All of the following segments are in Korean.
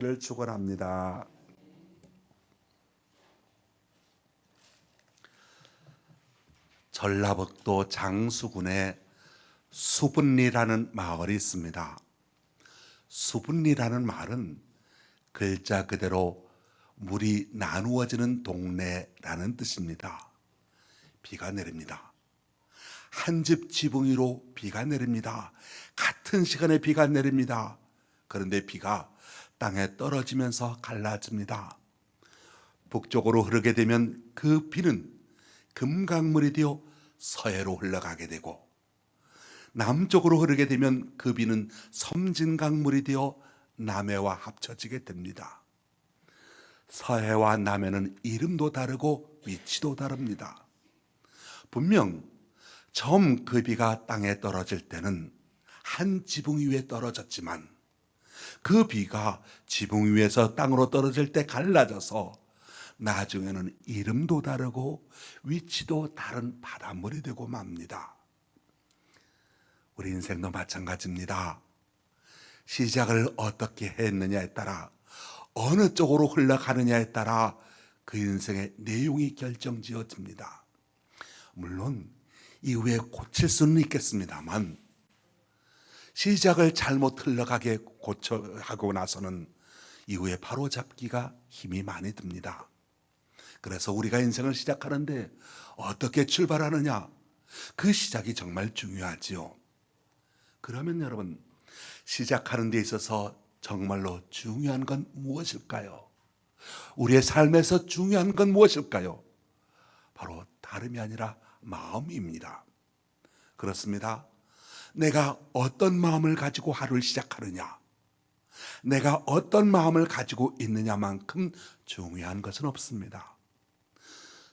를 축원합니다. 전라북도 장수군에 수분리라는 마을이 있습니다. 수분리라는 말은 글자 그대로 물이 나누어지는 동네라는 뜻입니다. 비가 내립니다. 한 집 지붕 위로 비가 내립니다. 같은 시간에 비가 내립니다. 그런데 비가 땅에 떨어지면서 갈라집니다. 북쪽으로 흐르게 되면 그 비는 금강물이 되어 서해로 흘러가게 되고, 남쪽으로 흐르게 되면 그 비는 섬진강물이 되어 남해와 합쳐지게 됩니다. 서해와 남해는 이름도 다르고 위치도 다릅니다. 분명 처음 그 비가 땅에 떨어질 때는 한 지붕 위에 떨어졌지만 그 비가 지붕 위에서 땅으로 떨어질 때 갈라져서 나중에는 이름도 다르고 위치도 다른 바닷물이 되고 맙니다. 우리 인생도 마찬가지입니다. 시작을 어떻게 했느냐에 따라, 어느 쪽으로 흘러가느냐에 따라 그 인생의 내용이 결정지어집니다. 물론 이후에 고칠 수는 있겠습니다만, 시작을 잘못 흘러가게 하고 나서는 이후에 바로잡기가 힘이 많이 듭니다. 그래서 우리가 인생을 시작하는데 어떻게 출발하느냐, 그 시작이 정말 중요하지요. 그러면 여러분, 시작하는 데 있어서 정말로 중요한 건 무엇일까요? 우리의 삶에서 중요한 건 무엇일까요? 바로 다름이 아니라 마음입니다. 그렇습니다. 내가 어떤 마음을 가지고 하루를 시작하느냐, 내가 어떤 마음을 가지고 있느냐만큼 중요한 것은 없습니다.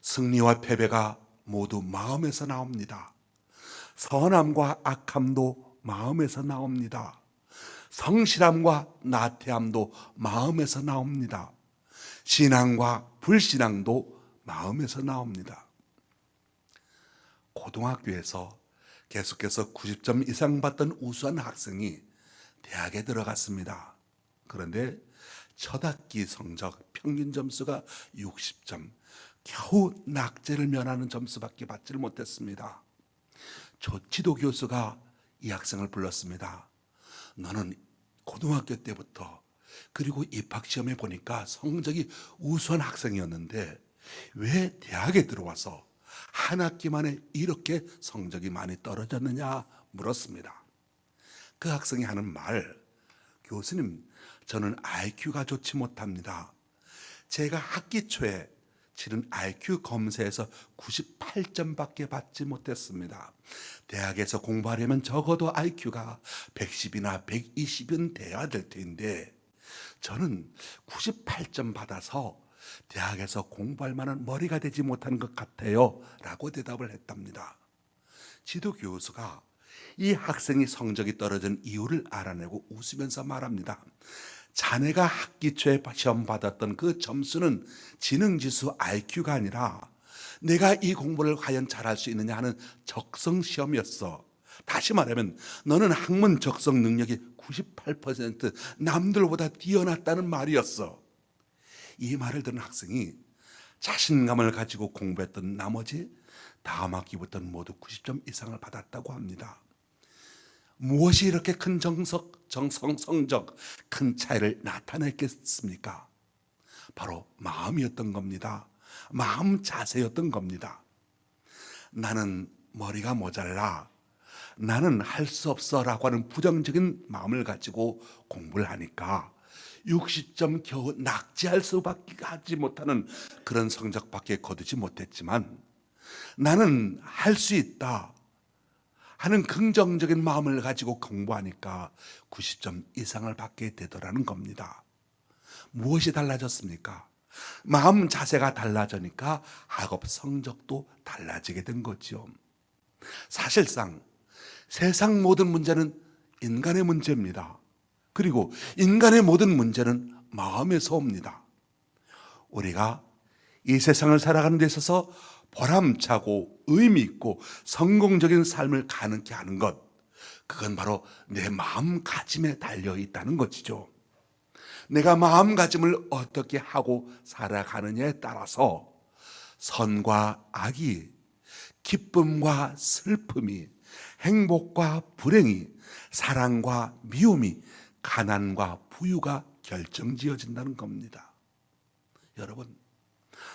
승리와 패배가 모두 마음에서 나옵니다. 선함과 악함도 마음에서 나옵니다. 성실함과 나태함도 마음에서 나옵니다. 신앙과 불신앙도 마음에서 나옵니다. 고등학교에서 계속해서 90점 이상 받던 우수한 학생이 대학에 들어갔습니다. 그런데 첫 학기 성적 평균 점수가 60점, 겨우 낙제를 면하는 점수밖에 받지를 못했습니다. 조치도 교수가 이 학생을 불렀습니다. 너는 고등학교 때부터, 그리고 입학시험에 보니까 성적이 우수한 학생이었는데 왜 대학에 들어와서 한 학기 만에 이렇게 성적이 많이 떨어졌느냐 물었습니다. 그 학생이 하는 말, 교수님, 저는 IQ가 좋지 못합니다. 제가 학기 초에 치른 IQ 검사에서 98점밖에 받지 못했습니다. 대학에서 공부하려면 적어도 IQ가 110이나 120은 돼야 될 텐데 저는 98점 받아서 대학에서 공부할 만한 머리가 되지 못한 것 같아요 라고 대답을 했답니다. 지도 교수가 이 학생이 성적이 떨어진 이유를 알아내고 웃으면서 말합니다. 자네가 학기 초에 시험 받았던 그 점수는 지능지수 IQ가 아니라 내가 이 공부를 과연 잘할 수 있느냐 하는 적성시험이었어. 다시 말하면 너는 학문 적성 능력이 98% 남들보다 뛰어났다는 말이었어. 이 말을 들은 학생이 자신감을 가지고 공부했던 나머지 다음 학기부터는 모두 90점 이상을 받았다고 합니다. 무엇이 이렇게 큰 성적, 큰 차이를 나타냈겠습니까? 바로 마음이었던 겁니다. 마음 자세였던 겁니다. 나는 머리가 모자라, 나는 할 수 없어 라고 하는 부정적인 마음을 가지고 공부를 하니까 60점 겨우 낙제할 수밖에 하지 못하는 그런 성적밖에 거두지 못했지만, 나는 할 수 있다 하는 긍정적인 마음을 가지고 공부하니까 90점 이상을 받게 되더라는 겁니다. 무엇이 달라졌습니까? 마음 자세가 달라지니까 학업 성적도 달라지게 된 거죠. 사실상 세상 모든 문제는 인간의 문제입니다. 그리고 인간의 모든 문제는 마음에서 옵니다. 우리가 이 세상을 살아가는 데 있어서 보람차고 의미 있고 성공적인 삶을 가능케 하는 것, 그건 바로 내 마음가짐에 달려 있다는 것이죠. 내가 마음가짐을 어떻게 하고 살아가느냐에 따라서 선과 악이, 기쁨과 슬픔이, 행복과 불행이, 사랑과 미움이, 가난과 부유가 결정지어진다는 겁니다. 여러분,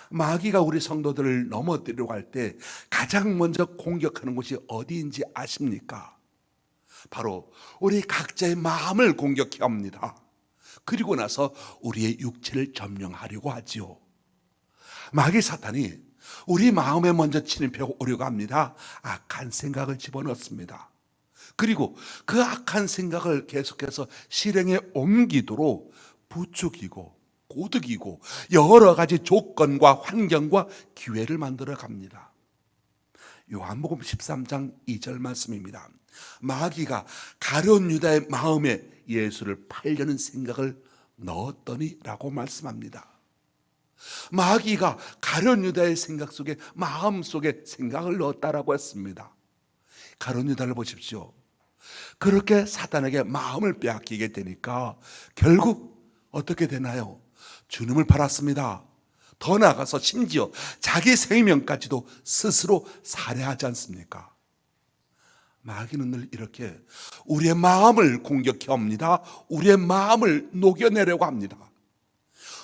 마귀가 우리 성도들을 넘어뜨리려고 할 때 가장 먼저 공격하는 곳이 어디인지 아십니까? 바로 우리 각자의 마음을 공격해 옵니다. 그리고 나서 우리의 육체를 점령하려고 하지요. 마귀 사탄이 우리 마음에 먼저 침입해 오려고 합니다. 악한 생각을 집어넣습니다. 그리고 그 악한 생각을 계속해서 실행에 옮기도록 부추기고 고득이고 여러 가지 조건과 환경과 기회를 만들어 갑니다. 요한복음 13장 2절 말씀입니다. 마귀가 가룟 유다의 마음에 예수를 팔려는 생각을 넣었더니 라고 말씀합니다. 마귀가 가룟 유다의 생각 속에, 마음 속에 생각을 넣었다라고 했습니다. 가룟 유다를 보십시오. 그렇게 사탄에게 마음을 빼앗기게 되니까 결국 어떻게 되나요? 주님을 팔았습니다. 더 나아가서 심지어 자기 생명까지도 스스로 살해하지 않습니까? 마귀는 늘 이렇게 우리의 마음을 공격해 옵니다. 우리의 마음을 녹여내려고 합니다.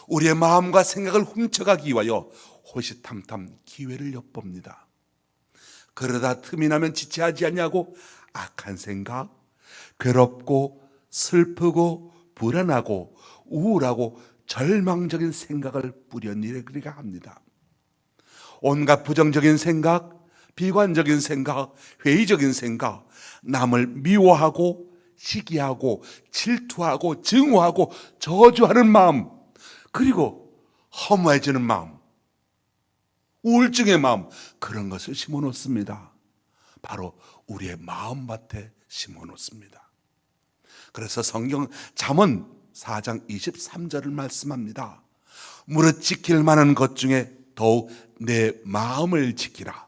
우리의 마음과 생각을 훔쳐가기 위하여 호시탐탐 기회를 엿봅니다. 그러다 틈이 나면 지체하지 않냐고 악한 생각, 괴롭고 슬프고 불안하고 우울하고 절망적인 생각을 뿌려내리려 합니다. 온갖 부정적인 생각, 비관적인 생각, 회의적인 생각, 남을 미워하고 시기하고 질투하고 증오하고 저주하는 마음, 그리고 허무해지는 마음, 우울증의 마음, 그런 것을 심어놓습니다. 바로 우리의 마음밭에 심어놓습니다. 그래서 성경 잠언 4장 23절을 말씀합니다. 무릇 지킬 만한 것 중에 더욱 내 마음을 지키라.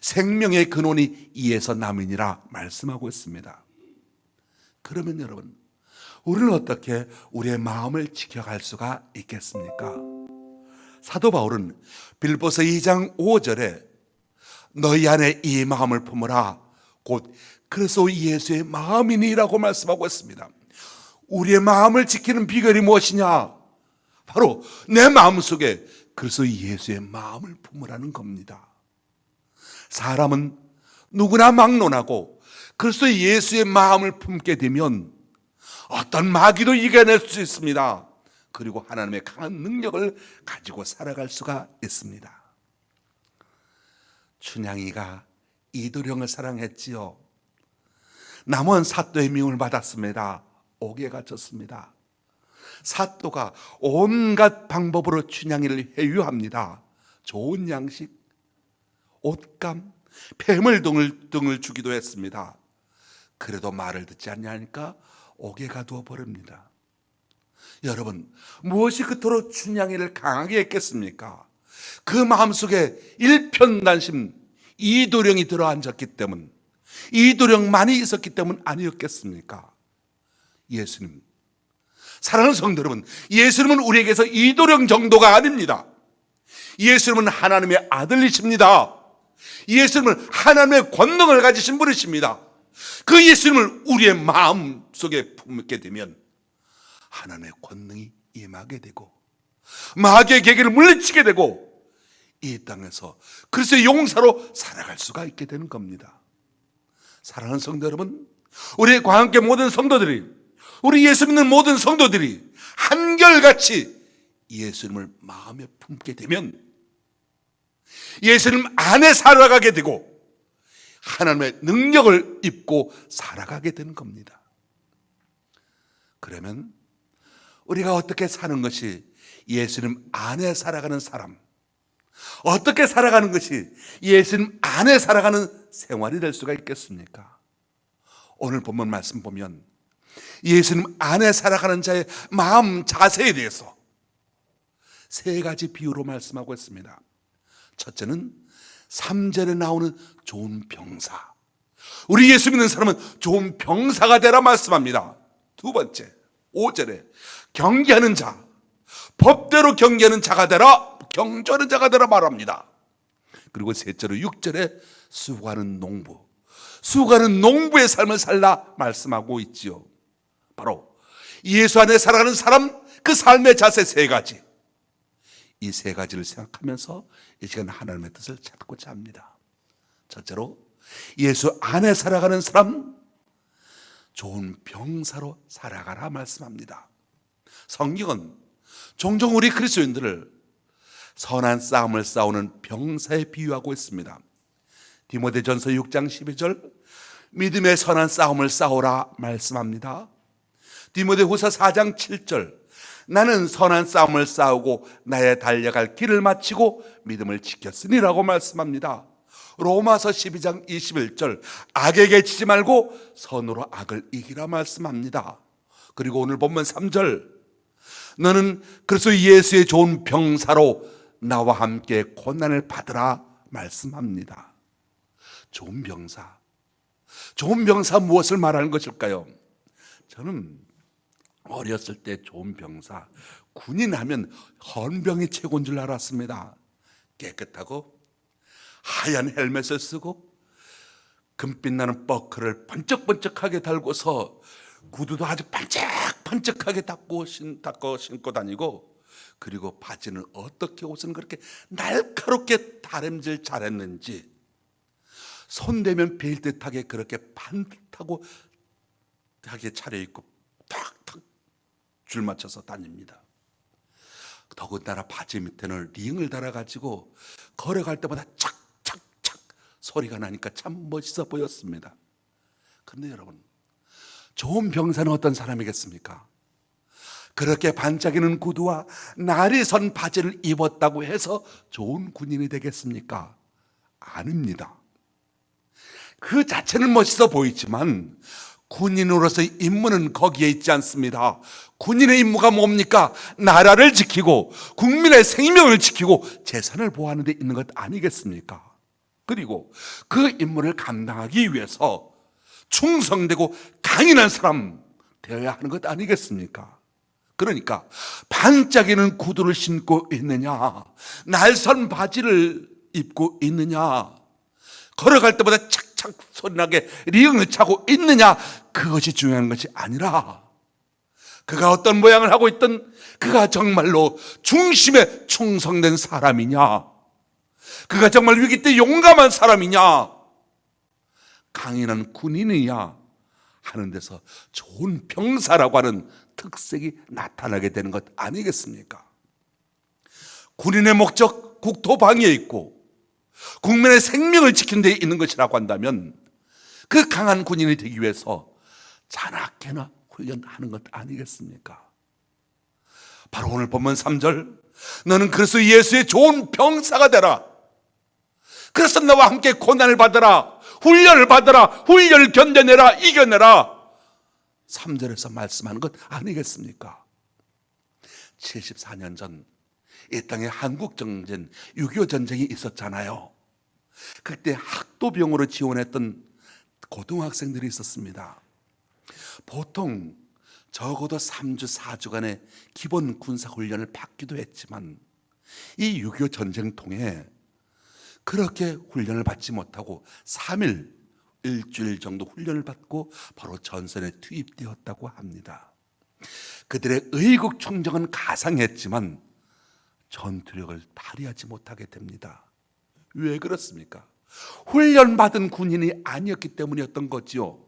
생명의 근원이 이에서 남이니라 말씀하고 있습니다. 그러면 여러분, 우리는 어떻게 우리의 마음을 지켜갈 수가 있겠습니까? 사도 바울은 빌립보서 2장 5절에 너희 안에 이 마음을 품으라 곧 그리스도 예수의 마음이니라고 말씀하고 있습니다. 우리의 마음을 지키는 비결이 무엇이냐? 바로 내 마음속에 그리스도 예수의 마음을 품으라는 겁니다. 사람은 누구나 막론하고 그리스도 예수의 마음을 품게 되면 어떤 마귀도 이겨낼 수 있습니다. 그리고 하나님의 강한 능력을 가지고 살아갈 수가 있습니다. 춘향이가 이도령을 사랑했지요. 남원 사또의 미움을 받았습니다. 옥에 갇혔습니다. 사또가 온갖 방법으로 춘향이를 회유합니다. 좋은 양식, 옷감, 폐물 등을 주기도 했습니다. 그래도 말을 듣지 않냐니까 옥에 가두어 버립니다. 여러분, 무엇이 그토록 춘향이를 강하게 했겠습니까? 그 마음속에 일편단심, 이도령이 들어앉았기 때문, 이도령만이 있었기 때문 아니었겠습니까? 예수님, 사랑하는 성도 여러분, 예수님은 우리에게서 이도령 정도가 아닙니다. 예수님은 하나님의 아들이십니다. 예수님은 하나님의 권능을 가지신 분이십니다. 그 예수님을 우리의 마음 속에 품게 되면 하나님의 권능이 임하게 되고 마귀의 계계를 물리치게 되고 이 땅에서 그리스도의 용사로 살아갈 수가 있게 되는 겁니다. 사랑하는 성도 여러분, 우리 광안교회 모든 성도들이, 우리 예수 믿는 모든 성도들이 한결같이 예수님을 마음에 품게 되면 예수님 안에 살아가게 되고 하나님의 능력을 입고 살아가게 되는 겁니다. 그러면 우리가 어떻게 사는 것이 예수님 안에 살아가는 사람, 어떻게 살아가는 것이 예수님 안에 살아가는 생활이 될 수가 있겠습니까? 오늘 본문 말씀 보면 예수님 안에 살아가는 자의 마음 자세에 대해서 세 가지 비유로 말씀하고 있습니다. 첫째는 3절에 나오는 좋은 병사, 우리 예수 믿는 사람은 좋은 병사가 되라 말씀합니다. 두 번째 5절에 경계하는 자, 법대로 경계하는 자가 되라, 경주하는 자가 되라 말합니다. 그리고 셋째로 6절에 수고하는 농부, 수고하는 농부의 삶을 살라 말씀하고 있지요. 바로 예수 안에 살아가는 사람, 그 삶의 자세 세 가지, 이 세 가지를 생각하면서 이 시간 하나님의 뜻을 찾고자 합니다. 첫째로 예수 안에 살아가는 사람, 좋은 병사로 살아가라 말씀합니다. 성경은 종종 우리 그리스도인들을 선한 싸움을 싸우는 병사에 비유하고 있습니다. 디모데전서 6장 12절, 믿음의 선한 싸움을 싸우라 말씀합니다. 디모데후서 4장 7절, 나는 선한 싸움을 싸우고 나의 달려갈 길을 마치고 믿음을 지켰으니라고 말씀합니다. 로마서 12장 21절, 악에게 지지 말고 선으로 악을 이기라 말씀합니다. 그리고 오늘 본문 3절, 너는 그리스도 예수의 좋은 병사로 나와 함께 고난을 받으라 말씀합니다. 좋은 병사, 좋은 병사 무엇을 말하는 것일까요? 저는 어렸을 때 좋은 병사, 군인 하면 헌병이 최고인 줄 알았습니다. 깨끗하고 하얀 헬멧을 쓰고 금빛 나는 버클을 번쩍번쩍하게 달고서 구두도 아주 반짝반짝하게 닦고 신고 다니고, 그리고 바지는 어떻게 옷은 그렇게 날카롭게 다림질 잘했는지, 손대면 베일 듯하게 그렇게 반듯하고 하게 차려입고 탁탁 줄 맞춰서 다닙니다. 더군다나 바지 밑에는 링을 달아가지고 걸어갈 때마다 착착착 소리가 나니까 참 멋있어 보였습니다. 그런데 여러분, 좋은 병사는 어떤 사람이겠습니까? 그렇게 반짝이는 구두와 날이 선 바지를 입었다고 해서 좋은 군인이 되겠습니까? 아닙니다. 그 자체는 멋있어 보이지만 군인으로서의 임무는 거기에 있지 않습니다. 군인의 임무가 뭡니까? 나라를 지키고 국민의 생명을 지키고 재산을 보호하는 데 있는 것 아니겠습니까? 그리고 그 임무를 감당하기 위해서 충성되고 강인한 사람 되어야 하는 것 아니겠습니까? 그러니까 반짝이는 구두를 신고 있느냐, 날선 바지를 입고 있느냐, 걸어갈 때마다 착착 소리나게 링을 차고 있느냐, 그것이 중요한 것이 아니라 그가 어떤 모양을 하고 있든 그가 정말로 중심에 충성된 사람이냐, 그가 정말 위기 때 용감한 사람이냐, 강인한 군인이냐 하는 데서 좋은 병사라고 하는 특색이 나타나게 되는 것 아니겠습니까? 군인의 목적, 국토 방위에 있고 국민의 생명을 지키는 데 있는 것이라고 한다면 그 강한 군인이 되기 위해서 자나깨나 훈련하는 것 아니겠습니까? 바로 오늘 본문 3절, 너는 그리스도 예수의 좋은 병사가 되라, 그래서 나와 함께 고난을 받으라, 훈련을 받으라, 훈련을 견뎌내라, 이겨내라, 3절에서 말씀하는 것 아니겠습니까? 74년 전 이 땅에 한국전쟁, 6.25 전쟁이 있었잖아요. 그때 학도병으로 지원했던 고등학생들이 있었습니다. 보통 적어도 3주, 4주간의 기본 군사훈련을 받기도 했지만 이 6.25 전쟁통에 그렇게 훈련을 받지 못하고 3일, 일주일 정도 훈련을 받고 바로 전선에 투입되었다고 합니다. 그들의 의국 충정은 가상했지만 전투력을 발휘하지 못하게 됩니다. 왜 그렇습니까? 훈련받은 군인이 아니었기 때문이었던 거지요.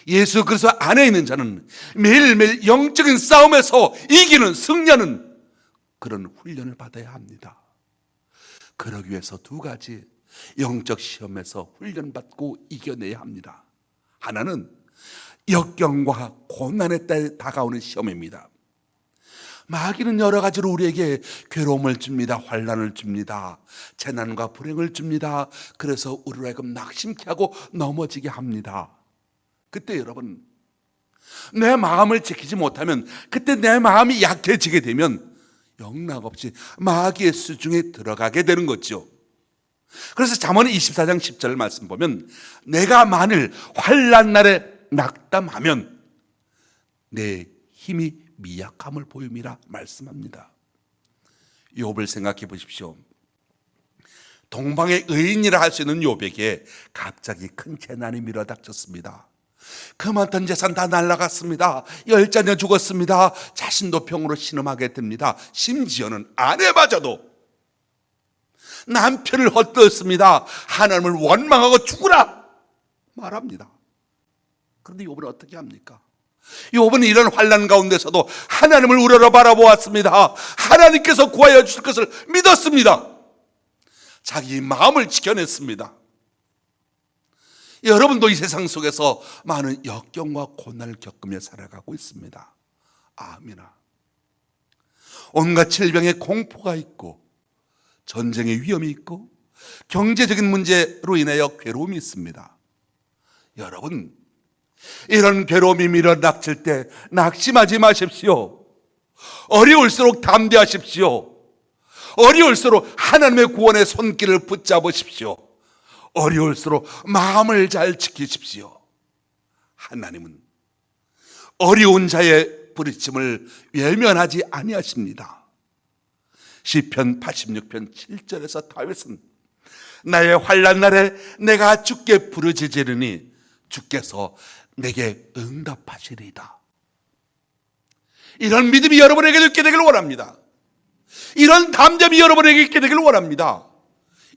예수 그리스도 안에 있는 자는 매일매일 영적인 싸움에서 이기는, 승리하는 그런 훈련을 받아야 합니다. 그러기 위해서 두 가지 영적 시험에서 훈련받고 이겨내야 합니다. 하나는 역경과 고난에 따라 다가오는 시험입니다. 마귀는 여러 가지로 우리에게 괴로움을 줍니다. 환난을 줍니다. 재난과 불행을 줍니다. 그래서 우리로 하여금 낙심케 하고 넘어지게 합니다. 그때 여러분, 내 마음을 지키지 못하면, 그때 내 마음이 약해지게 되면 영락없이 마귀의 수중에 들어가게 되는 거죠. 그래서 잠언 24장 10절 말씀 보면, 내가 만일 환난 날에 낙담하면 내 힘이 미약함을 보임이라 말씀합니다. 욥을 생각해 보십시오. 동방의 의인이라 할 수 있는 욥에게 갑자기 큰 재난이 밀어닥쳤습니다. 그 많던 재산 다 날아갔습니다. 10자녀 죽었습니다. 자신도 병으로 신음하게 됩니다. 심지어는 아내마저도 남편을 헛되었습니다. 하나님을 원망하고 죽으라 말합니다. 그런데 욥은 어떻게 합니까? 욥은 이런 환난 가운데서도 하나님을 우러러 바라보았습니다. 하나님께서 구하여 주실 것을 믿었습니다. 자기 마음을 지켜냈습니다. 여러분도 이 세상 속에서 많은 역경과 고난을 겪으며 살아가고 있습니다. 아미나. 온갖 질병의 공포가 있고, 전쟁의 위험이 있고, 경제적인 문제로 인하여 괴로움이 있습니다. 여러분, 이런 괴로움이 밀어닥칠 때 낙심하지 마십시오. 어려울수록 담대하십시오. 어려울수록 하나님의 구원의 손길을 붙잡으십시오. 어려울수록 마음을 잘 지키십시오. 하나님은 어려운 자의 부르심을 외면하지 아니하십니다. 시편 86편 7절에서 다윗은 나의 환난 날에 내가 주께 부르짖으리니 주께서 내게 응답하시리이다. 이런 믿음이 여러분에게 있게 되길 원합니다. 이런 담대함이 여러분에게 있게 되길 원합니다.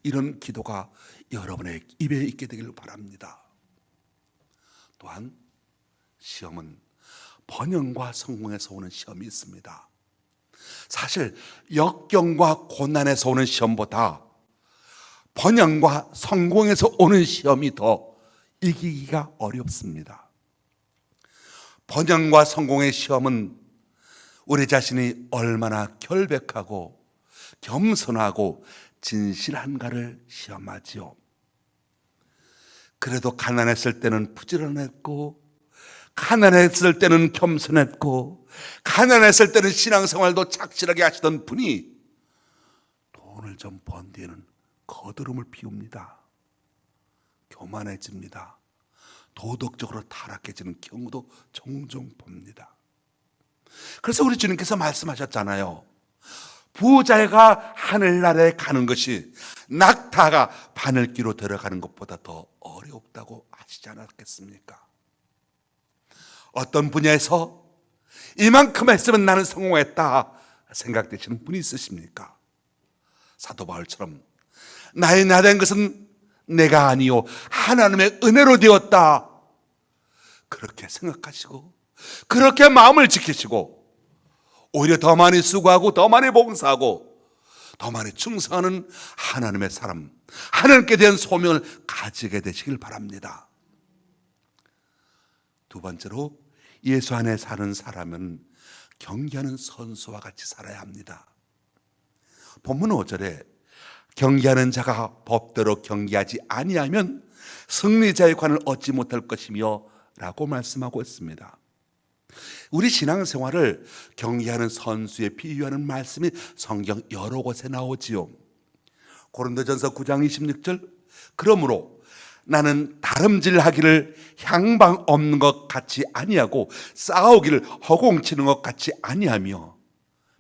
이런 기도가 여러분의 입에 있게 되길 바랍니다. 또한 시험은 번영과 성공에서 오는 시험이 있습니다. 사실 역경과 고난에서 오는 시험보다 번영과 성공에서 오는 시험이 더 이기기가 어렵습니다. 번영과 성공의 시험은 우리 자신이 얼마나 결백하고 겸손하고 진실한가를 시험하지요. 그래도 가난했을 때는 부지런했고, 가난했을 때는 겸손했고, 가난했을 때는 신앙생활도 착실하게 하시던 분이 돈을 좀 번 뒤에는 거드름을 피웁니다. 교만해집니다. 도덕적으로 타락해지는 경우도 종종 봅니다. 그래서 우리 주님께서 말씀하셨잖아요. 부자가 하늘나라에 가는 것이 낙타가 바늘귀로 들어가는 것보다 더 어렵다고 하시지 않았겠습니까? 어떤 분야에서 이만큼 했으면 나는 성공했다 생각되시는 분이 있으십니까? 사도 바울처럼 나의 나된 것은 내가 아니요 하나님의 은혜로 되었다, 그렇게 생각하시고 그렇게 마음을 지키시고 오히려 더 많이 수고하고 더 많이 봉사하고 더 많이 충성하는 하나님의 사람, 하나님께 대한 소명을 가지게 되시길 바랍니다. 두 번째로, 예수 안에 사는 사람은 경기하는 선수와 같이 살아야 합니다. 본문 5절에 경기하는 자가 법대로 경기하지 아니하면 승리자의 관을 얻지 못할 것이며 라고 말씀하고 있습니다. 우리 신앙생활을 경기하는 선수에 비유하는 말씀이 성경 여러 곳에 나오지요. 고린도전서 9장 26절, 그러므로 나는 다름질하기를 향방 없는 것 같이 아니하고 싸우기를 허공치는 것 같이 아니하며,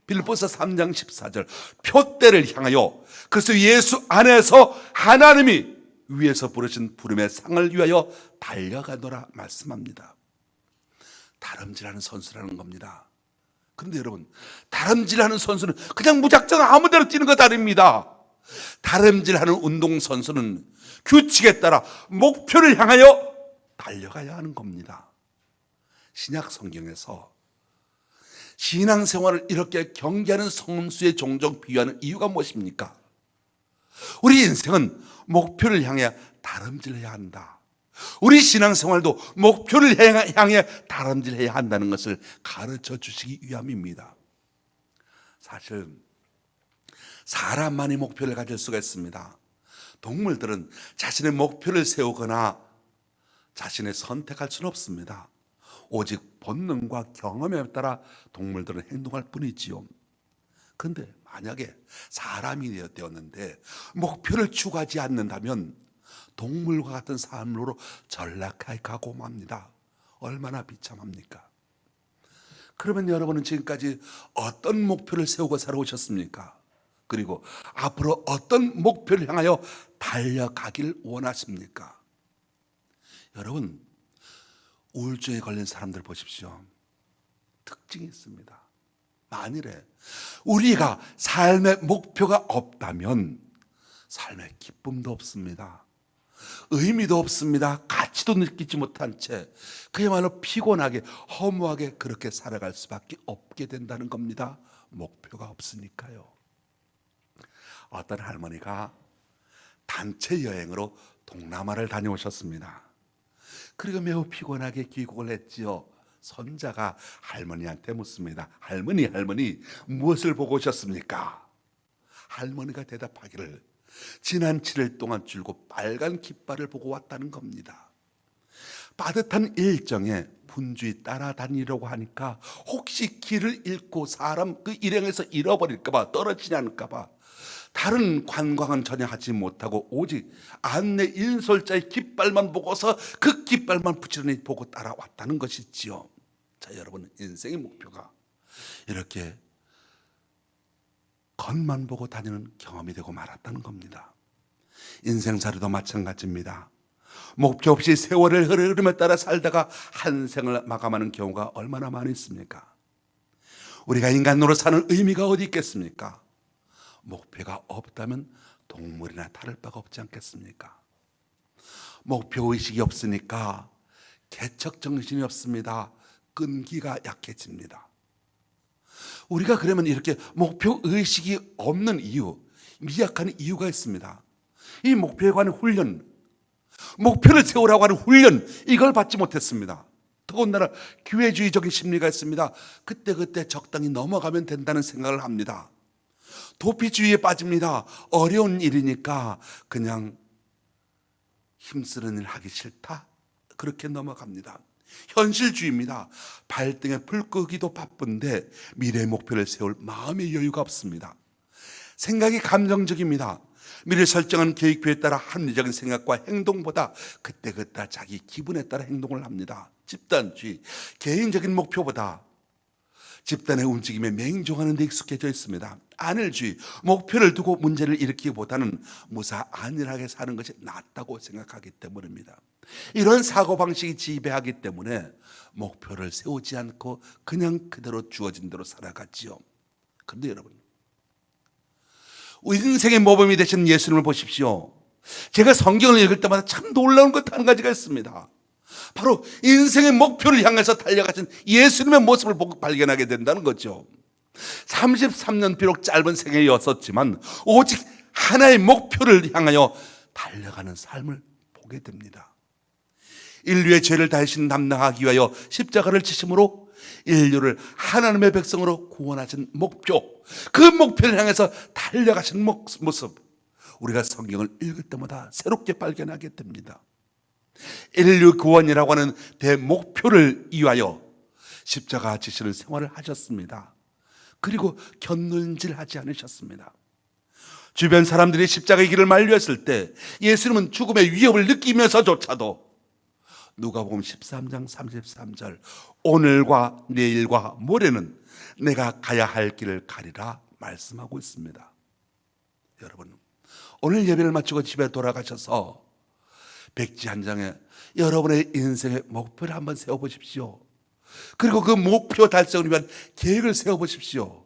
빌립보서 3장 14절, 표대를 향하여 그래서 예수 안에서 하나님이 위에서 부르신 부름의 상을 위하여 달려가노라 말씀합니다. 다름질하는 선수라는 겁니다. 그런데 여러분, 다름질하는 선수는 그냥 무작정 아무데나 뛰는 것 아닙니다. 다름질하는 운동선수는 규칙에 따라 목표를 향하여 달려가야 하는 겁니다. 신약 성경에서 신앙생활을 이렇게 경기하는 선수에 종종 비유하는 이유가 무엇입니까? 우리 인생은 목표를 향해 다름질해야 한다. 우리 신앙생활도 목표를 향해 다름질해야 한다는 것을 가르쳐 주시기 위함입니다. 사실 사람만이 목표를 가질 수가 있습니다. 동물들은 자신의 목표를 세우거나 자신의 선택할 수는 없습니다. 오직 본능과 경험에 따라 동물들은 행동할 뿐이지요. 그런데 만약에 사람이 되었는데 목표를 추구하지 않는다면 동물과 같은 삶으로 전락해 가고 맙니다. 얼마나 비참합니까? 그러면 여러분은 지금까지 어떤 목표를 세우고 살아오셨습니까? 그리고 앞으로 어떤 목표를 향하여 달려가길 원하십니까? 여러분, 우울증에 걸린 사람들 보십시오. 특징이 있습니다. 만일에 우리가 삶의 목표가 없다면 삶의 기쁨도 없습니다. 의미도 없습니다. 가치도 느끼지 못한 채 그야말로 피곤하게 허무하게 그렇게 살아갈 수밖에 없게 된다는 겁니다. 목표가 없으니까요. 어떤 할머니가 단체 여행으로 동남아를 다녀오셨습니다. 그리고 매우 피곤하게 귀국을 했지요. 손자가 할머니한테 묻습니다. 할머니 무엇을 보고 오셨습니까? 할머니가 대답하기를 지난 7일 동안 줄곧 빨간 깃발을 보고 왔다는 겁니다. 빠듯한 일정에 분주히 따라다니려고 하니까 혹시 길을 잃고 사람 그 일행에서 잃어버릴까봐 떨어지지 않을까봐 다른 관광은 전혀 하지 못하고 오직 안내 인솔자의 깃발만 보고서 그 깃발만 부지런히 보고 따라왔다는 것이지요. 자, 여러분, 인생의 목표가 이렇게 겉만 보고 다니는 경험이 되고 말았다는 겁니다. 인생살이도 마찬가지입니다. 목표 없이 세월의 흐름에 따라 살다가 한 생을 마감하는 경우가 얼마나 많이 있습니까? 우리가 인간으로 사는 의미가 어디 있겠습니까? 목표가 없다면 동물이나 다를 바가 없지 않겠습니까? 목표의식이 없으니까 개척정신이 없습니다. 끈기가 약해집니다. 우리가 그러면 이렇게 목표의식이 없는 이유, 미약한 이유가 있습니다. 이 목표에 관한 훈련, 목표를 세우라고 하는 훈련, 이걸 받지 못했습니다. 더군다나 기회주의적인 심리가 있습니다. 그때 적당히 넘어가면 된다는 생각을 합니다. 도피주의에 빠집니다. 어려운 일이니까 그냥 힘쓰는 일 하기 싫다, 그렇게 넘어갑니다. 현실주의입니다. 발등에 불 끄기도 바쁜데 미래의 목표를 세울 마음의 여유가 없습니다. 생각이 감정적입니다. 미래 설정한 계획표에 따라 합리적인 생각과 행동보다 그때 자기 기분에 따라 행동을 합니다. 집단주의, 개인적인 목표보다 집단의 움직임에 맹종하는 데 익숙해져 있습니다. 안일주의, 목표를 두고 문제를 일으키기보다는 무사 안일하게 사는 것이 낫다고 생각하기 때문입니다. 이런 사고방식이 지배하기 때문에 목표를 세우지 않고 그냥 그대로 주어진 대로 살아갔지요. 그런데 여러분, 인생의 모범이 되신 예수님을 보십시오. 제가 성경을 읽을 때마다 참 놀라운 것 한 가지가 있습니다. 바로 인생의 목표를 향해서 달려가신 예수님의 모습을 보고 발견하게 된다는 거죠. 33년 비록 짧은 생애였었지만 오직 하나의 목표를 향하여 달려가는 삶을 보게 됩니다. 인류의 죄를 대신 담당하기 위하여 십자가를 지심으로 인류를 하나님의 백성으로 구원하신 목표, 그 목표를 향해서 달려가신 모습, 우리가 성경을 읽을 때마다 새롭게 발견하게 됩니다. 인류 구원이라고 하는 대목표를 위하여 십자가 지시는 생활을 하셨습니다. 그리고 곁눈질하지 않으셨습니다. 주변 사람들이 십자가의 길을 만류했을 때 예수님은 죽음의 위협을 느끼면서조차도 누가복음 13장 33절, 오늘과 내일과 모레는 내가 가야 할 길을 가리라 말씀하고 있습니다. 여러분, 오늘 예배를 마치고 집에 돌아가셔서 백지 한 장에 여러분의 인생의 목표를 한번 세워보십시오. 그리고 그 목표 달성을 위한 계획을 세워보십시오.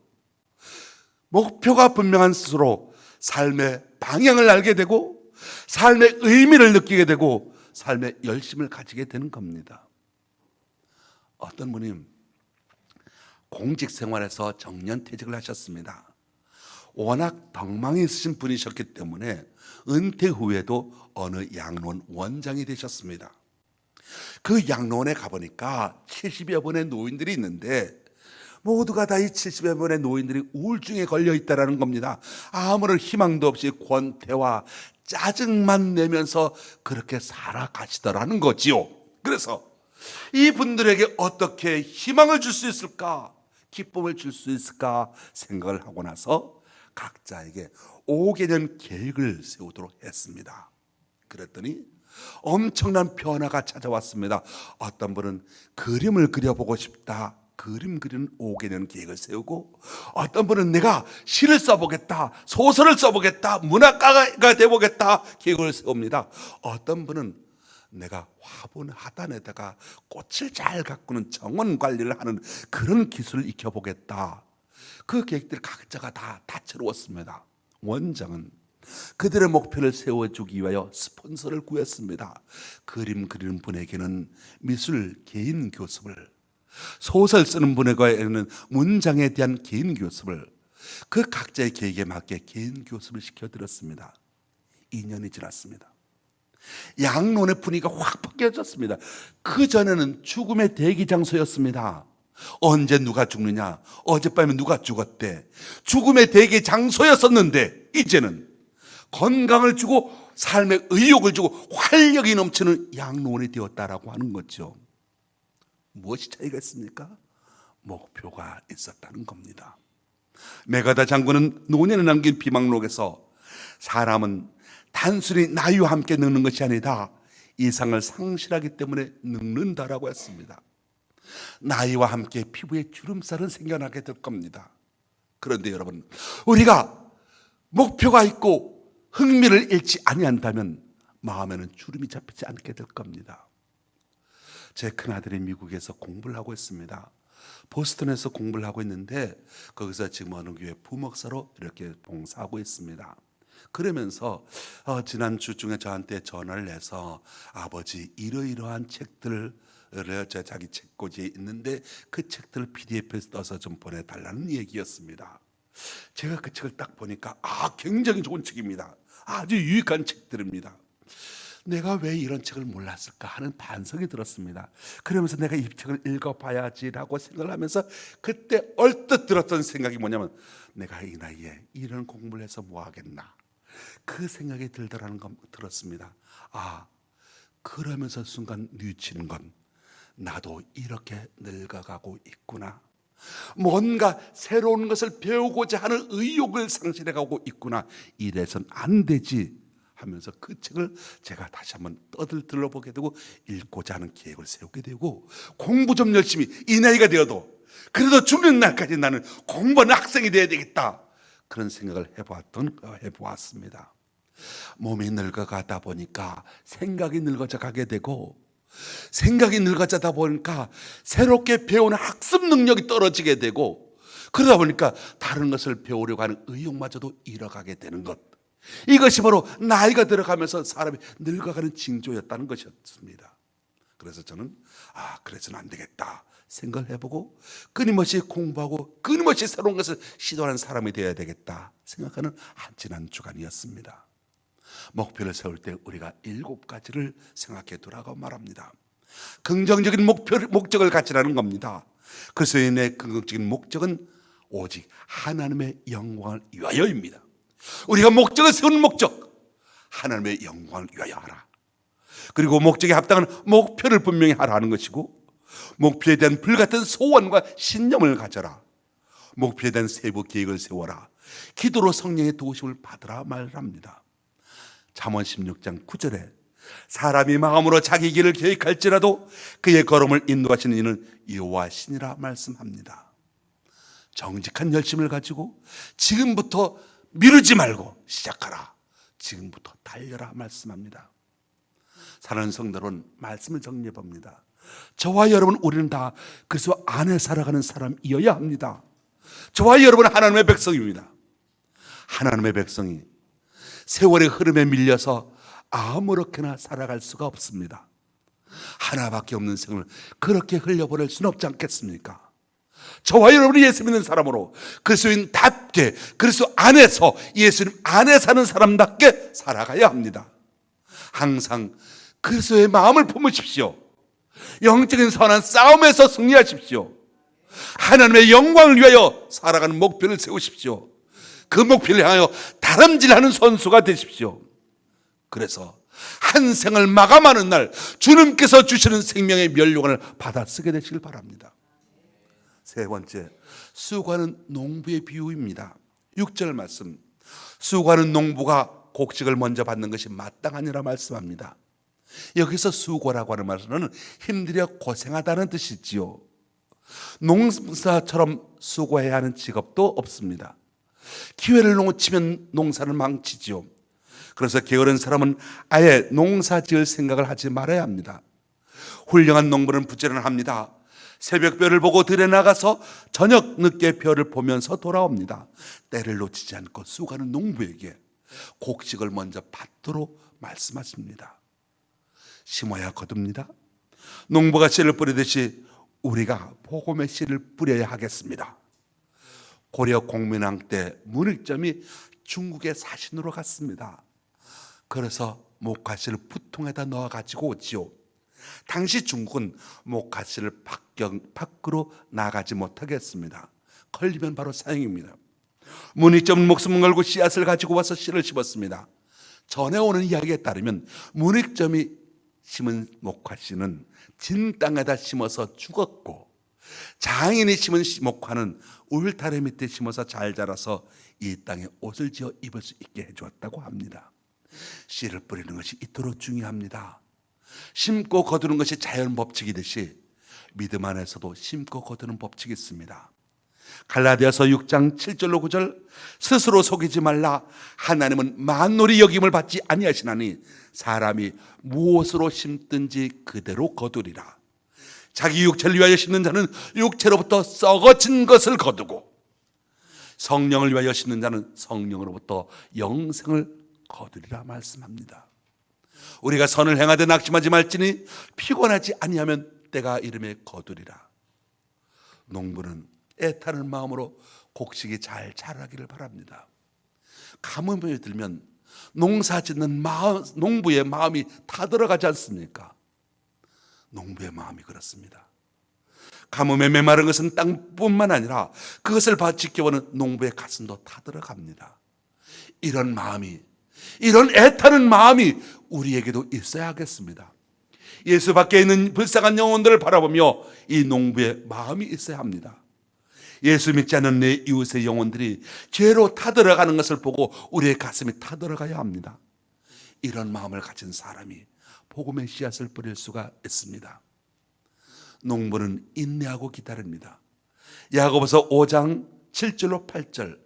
목표가 분명한 스스로 삶의 방향을 알게 되고 삶의 의미를 느끼게 되고 삶의 열심을 가지게 되는 겁니다. 어떤 분이 공직 생활에서 정년퇴직을 하셨습니다. 워낙 덕망이 있으신 분이셨기 때문에 은퇴 후에도 어느 양로원 원장이 되셨습니다. 그 양로원에 가보니까 70여 분의 노인들이 있는데 모두가 다 이 70여 분의 노인들이 우울증에 걸려 있다는 겁니다. 아무런 희망도 없이 권태와 짜증만 내면서 그렇게 살아가시더라는 거지요. 그래서 이분들에게 어떻게 희망을 줄 수 있을까, 기쁨을 줄 수 있을까 생각을 하고 나서 각자에게 5개년 계획을 세우도록 했습니다. 그랬더니 엄청난 변화가 찾아왔습니다. 어떤 분은 그림을 그려보고 싶다 그림 그리는 5개년 계획을 세우고, 어떤 분은 내가 시를 써보겠다, 소설을 써보겠다, 문학가가 되보겠다 계획을 세웁니다. 어떤 분은 내가 화분 하단에다가 꽃을 잘 가꾸는 정원 관리를 하는 그런 기술을 익혀보겠다. 그 계획들 각자가 다 다채로웠습니다. 원장은 그들의 목표를 세워주기 위하여 스폰서를 구했습니다. 그림 그리는 분에게는 미술 개인 교습을, 소설 쓰는 분에게는 문장에 대한 개인 교습을, 그 각자의 계획에 맞게 개인 교습을 시켜드렸습니다. 2년이 지났습니다. 양론의 분위기가 확 바뀌어졌습니다. 그전에는 죽음의 대기 장소였습니다. 언제 누가 죽느냐, 어젯밤에 누가 죽었대, 죽음의 대기 장소였었는데 이제는 건강을 주고 삶의 의욕을 주고 활력이 넘치는 양론이 되었다라고 하는 거죠. 무엇이 차이가 있습니까? 목표가 있었다는 겁니다. 메가다 장군은 노년에 남긴 비망록에서 사람은 단순히 나이와 함께 늙는 것이 아니다, 이상을 상실하기 때문에 늙는다라고 했습니다. 나이와 함께 피부에 주름살은 생겨나게 될 겁니다. 그런데 여러분, 우리가 목표가 있고 흥미를 잃지 아니한다면 마음에는 주름이 잡히지 않게 될 겁니다. 제 큰아들이 미국에서 공부를 하고 있습니다. 보스턴에서 공부를 하고 있는데 거기서 지금 어느 교회 부목사로 이렇게 봉사하고 있습니다. 그러면서 지난주 중에 저한테 전화를 해서 아버지 이러이러한 책들을 자기 책꽂이에 있는데 그 책들을 PDF에 떠서 좀 보내달라는 얘기였습니다. 제가 그 책을 딱 보니까 굉장히 좋은 책입니다. 아주 유익한 책들입니다. 내가 왜 이런 책을 몰랐을까 하는 반성이 들었습니다. 그러면서 내가 이 책을 읽어봐야지라고 생각을 하면서 그때 얼뜻 들었던 생각이 뭐냐면, 내가 이 나이에 이런 공부를 해서 뭐 하겠나, 그 생각이 들더라는 거 들었습니다. 그러면서 순간 뉘우치는 건, 나도 이렇게 늙어가고 있구나, 뭔가 새로운 것을 배우고자 하는 의욕을 상실해가고 있구나, 이래선 안 되지 하면서 그 책을 제가 다시 한번 떠들보게 되고 읽고자 하는 계획을 세우게 되고, 공부 좀 열심히, 이 나이가 되어도 그래도 죽는 날까지 나는 공부하는 학생이 되어야 되겠다, 그런 생각을 해보았습니다. 몸이 늙어가다 보니까 생각이 늙어져 가게 되고, 생각이 늙어져다 보니까 새롭게 배우는 학습 능력이 떨어지게 되고, 그러다 보니까 다른 것을 배우려고 하는 의욕마저도 잃어가게 되는 것, 이것이 바로 나이가 들어가면서 사람이 늙어가는 징조였다는 것이었습니다. 그래서 저는 그래서는 안 되겠다 생각을 해보고 끊임없이 공부하고 끊임없이 새로운 것을 시도하는 사람이 되어야 되겠다 생각하는 지난 주간이었습니다. 목표를 세울 때 우리가 7가지를 생각해 두라고 말합니다. 긍정적인 목적을 가지라는 겁니다. 그리스도인의 긍정적인 목적은 오직 하나님의 영광을 위하여입니다. 우리가 목적을 세우는 목적, 하나님의 영광을 위하여 하라. 그리고 목적에 합당한 목표를 분명히 하라 하는 것이고, 목표에 대한 불같은 소원과 신념을 가져라. 목표에 대한 세부 계획을 세워라. 기도로 성령의 도우심을 받으라 말합니다. 잠언 16장 9절에 사람이 마음으로 자기 길을 계획할지라도 그의 걸음을 인도하시는 이는 여호와 신이라 말씀합니다. 정직한 열심을 가지고 지금부터 미루지 말고 시작하라. 지금부터 달려라 말씀합니다. 사랑하는 성도 여러분, 말씀을 정리해 봅니다. 저와 여러분, 우리는 다 그리스도 안에 살아가는 사람이어야 합니다. 저와 여러분은 하나님의 백성입니다. 하나님의 백성이 세월의 흐름에 밀려서 아무렇게나 살아갈 수가 없습니다. 하나밖에 없는 생을 그렇게 흘려보낼 수는 없지 않겠습니까? 저와 여러분이 예수 믿는 사람으로 그리스도인답게 그리스도 안에서 예수님 안에 사는 사람답게 살아가야 합니다. 항상 그리스도의 마음을 품으십시오. 영적인 선한 싸움에서 승리하십시오. 하나님의 영광을 위하여 살아가는 목표를 세우십시오. 그 목표를 향하여 다름질하는 선수가 되십시오. 그래서 한 생을 마감하는 날 주님께서 주시는 생명의 멸류관을 받아 쓰게 되시길 바랍니다. 세 번째, 수고하는 농부의 비유입니다. 6절 말씀, 수고하는 농부가 곡식을 먼저 받는 것이 마땅하니라 말씀합니다. 여기서 수고라고 하는 말은 힘들여 고생하다는 뜻이지요. 농사처럼 수고해야 하는 직업도 없습니다. 기회를 놓치면 농사를 망치지요. 그래서 게으른 사람은 아예 농사 지을 생각을 하지 말아야 합니다. 훌륭한 농부는 부지런합니다. 새벽별을 보고 들에 나가서 저녁 늦게 별을 보면서 돌아옵니다. 때를 놓치지 않고 수고하는 농부에게 곡식을 먼저 밭으로 말씀하십니다. 심어야 거둡니다. 농부가 씨를 뿌리듯이 우리가 복음의 씨를 뿌려야 하겠습니다. 고려 공민왕 때 문익점이 중국의 사신으로 갔습니다. 그래서 목화씨를 부통에다 넣어가지고 오지요. 당시 중국은 목화씨를 밖으로 나가지 못하게 했습니다. 걸리면 바로 사형입니다. 문익점은 목숨을 걸고 씨앗을 가지고 와서 씨를 심었습니다. 전해오는 이야기에 따르면 문익점이 심은 목화씨는 진 땅에다 심어서 죽었고, 장인이 심은 목화는 울타리 밑에 심어서 잘 자라서 이 땅에 옷을 지어 입을 수 있게 해주었다고 합니다. 씨를 뿌리는 것이 이토록 중요합니다. 심고 거두는 것이 자연 법칙이듯이 믿음 안에서도 심고 거두는 법칙이 있습니다. 갈라디아서 6장 7절로 9절, 스스로 속이지 말라. 하나님은 만놀이 여김을 받지 아니하시나니 사람이 무엇으로 심든지 그대로 거두리라. 자기 육체를 위하여 심는 자는 육체로부터 썩어진 것을 거두고, 성령을 위하여 심는 자는 성령으로부터 영생을 거두리라 말씀합니다. 우리가 선을 행하되 낙심하지 말지니 피곤하지 아니하면 때가 이름에 거두리라. 농부는 애타는 마음으로 곡식이 잘 자라기를 바랍니다. 가뭄이 들면 농사 짓는 농부의 마음이 타들어가지 않습니까? 농부의 마음이 그렇습니다. 가뭄에 메마른 것은 땅뿐만 아니라 그것을 지켜보는 농부의 가슴도 타들어갑니다. 이런 마음이, 이런 애타는 마음이 우리에게도 있어야 하겠습니다. 예수 밖에 있는 불쌍한 영혼들을 바라보며 이 농부의 마음이 있어야 합니다. 예수 믿지 않는 내 이웃의 영혼들이 죄로 타들어가는 것을 보고 우리의 가슴이 타들어가야 합니다. 이런 마음을 가진 사람이 복음의 씨앗을 뿌릴 수가 있습니다. 농부는 인내하고 기다립니다. 야고보서 5장 7절로 8절,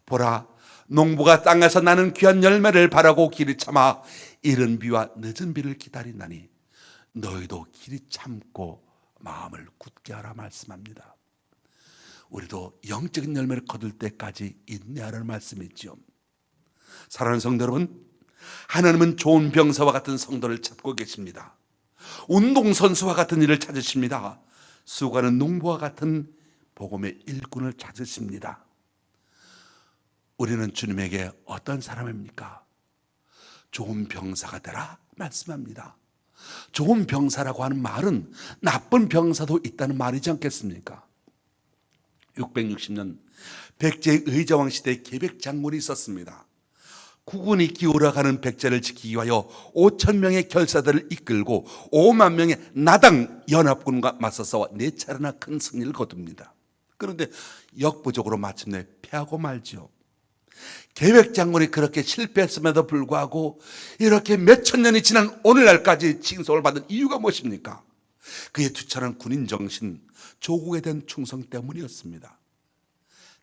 보라, 농부가 땅에서 나는 귀한 열매를 바라고 길이 참아 이른 비와 늦은 비를 기다린다니 너희도 길이 참고 마음을 굳게 하라 말씀합니다. 우리도 영적인 열매를 거둘 때까지 인내하라는 말씀이지요. 사랑하는 성도 여러분, 하나님은 좋은 병사와 같은 성도를 찾고 계십니다. 운동선수와 같은 일을 찾으십니다. 수고하는 농부와 같은 복음의 일꾼을 찾으십니다. 우리는 주님에게 어떤 사람입니까? 좋은 병사가 되라 말씀합니다. 좋은 병사라고 하는 말은 나쁜 병사도 있다는 말이지 않겠습니까? 660년 백제 의자왕 시대에 계백장군이 있었습니다. 국군이 기울어가는 백제를 지키기 위하여 5천 명의 결사들을 이끌고 5만 명의 나당 연합군과 맞서서 4차례나 큰 승리를 거둡니다. 그런데 역부족으로 마침내 패하고 말지요. 계백장군이 그렇게 실패했음에도 불구하고 이렇게 몇천 년이 지난 오늘날까지 칭송을 받은 이유가 무엇입니까? 그의 투철한 군인 정신, 조국에 대한 충성 때문이었습니다.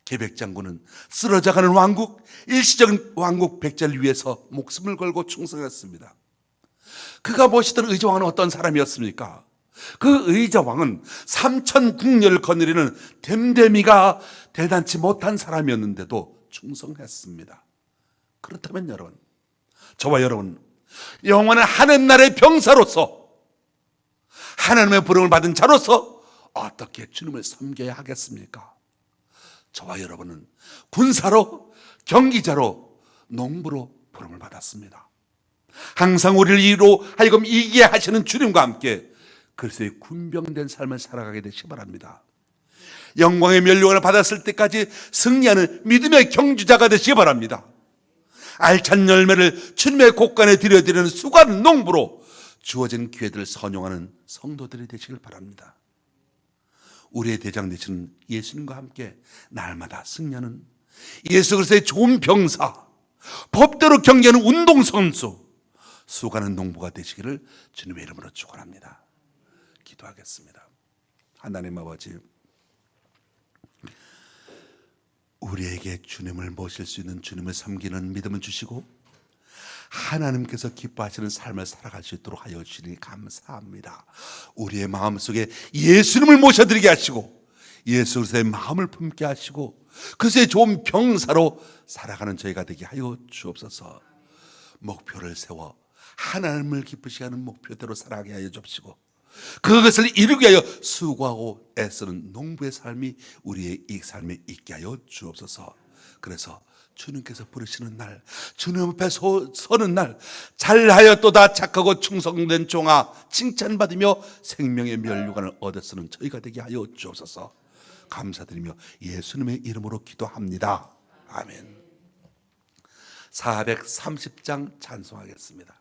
계백장군은 쓰러져가는 왕국, 일시적인 왕국 백제를 위해서 목숨을 걸고 충성했습니다. 그가 모시던 의자왕은 어떤 사람이었습니까? 그 의자왕은 3천 국녀를 거느리는 댐댐이가 대단치 못한 사람이었는데도 충성했습니다. 그렇다면 여러분, 저와 여러분, 영원한 하나님 나라의 병사로서, 하나님의 부름을 받은 자로서 어떻게 주님을 섬겨야 하겠습니까? 저와 여러분은 군사로, 경기자로, 농부로 부름을 받았습니다. 항상 우리를 이로 하여금 이기게 하시는 주님과 함께 그리스도의 군병된 삶을 살아가게 되시기 바랍니다. 영광의 면류관을 받았을 때까지 승리하는 믿음의 경주자가 되시기 바랍니다. 알찬 열매를 주님의 곳간에 들여드리는 수고하는 농부로 주어진 기회들을 선용하는 성도들이 되시길 바랍니다. 우리의 대장 되시는 예수님과 함께 날마다 승리하는 예수 그리스도의 좋은 병사, 법대로 경기하는 운동선수, 수고하는 농부가 되시기를 주님의 이름으로 축원합니다. 기도하겠습니다. 하나님 아버지, 우리에게 주님을 모실 수 있는, 주님을 섬기는 믿음을 주시고 하나님께서 기뻐하시는 삶을 살아갈 수 있도록 하여 주시니 감사합니다. 우리의 마음속에 예수님을 모셔드리게 하시고 예수 그리스도의 마음을 품게 하시고 그리스도의 좋은 병사로 살아가는 저희가 되게 하여 주옵소서. 목표를 세워 하나님을 기쁘시게 하는 목표대로 살아가게 하여 주옵시고 그것을 이루기 위하여 수고하고 애쓰는 농부의 삶이 우리의 이 삶에 있게 하여 주옵소서. 그래서 주님께서 부르시는 날, 주님 앞에 서는 날, 잘하였도다 착하고 충성된 종아 칭찬받으며 생명의 면류관을 얻었으는 저희가 되게 하여 주옵소서. 감사드리며 예수님의 이름으로 기도합니다. 아멘. 430장 찬송하겠습니다.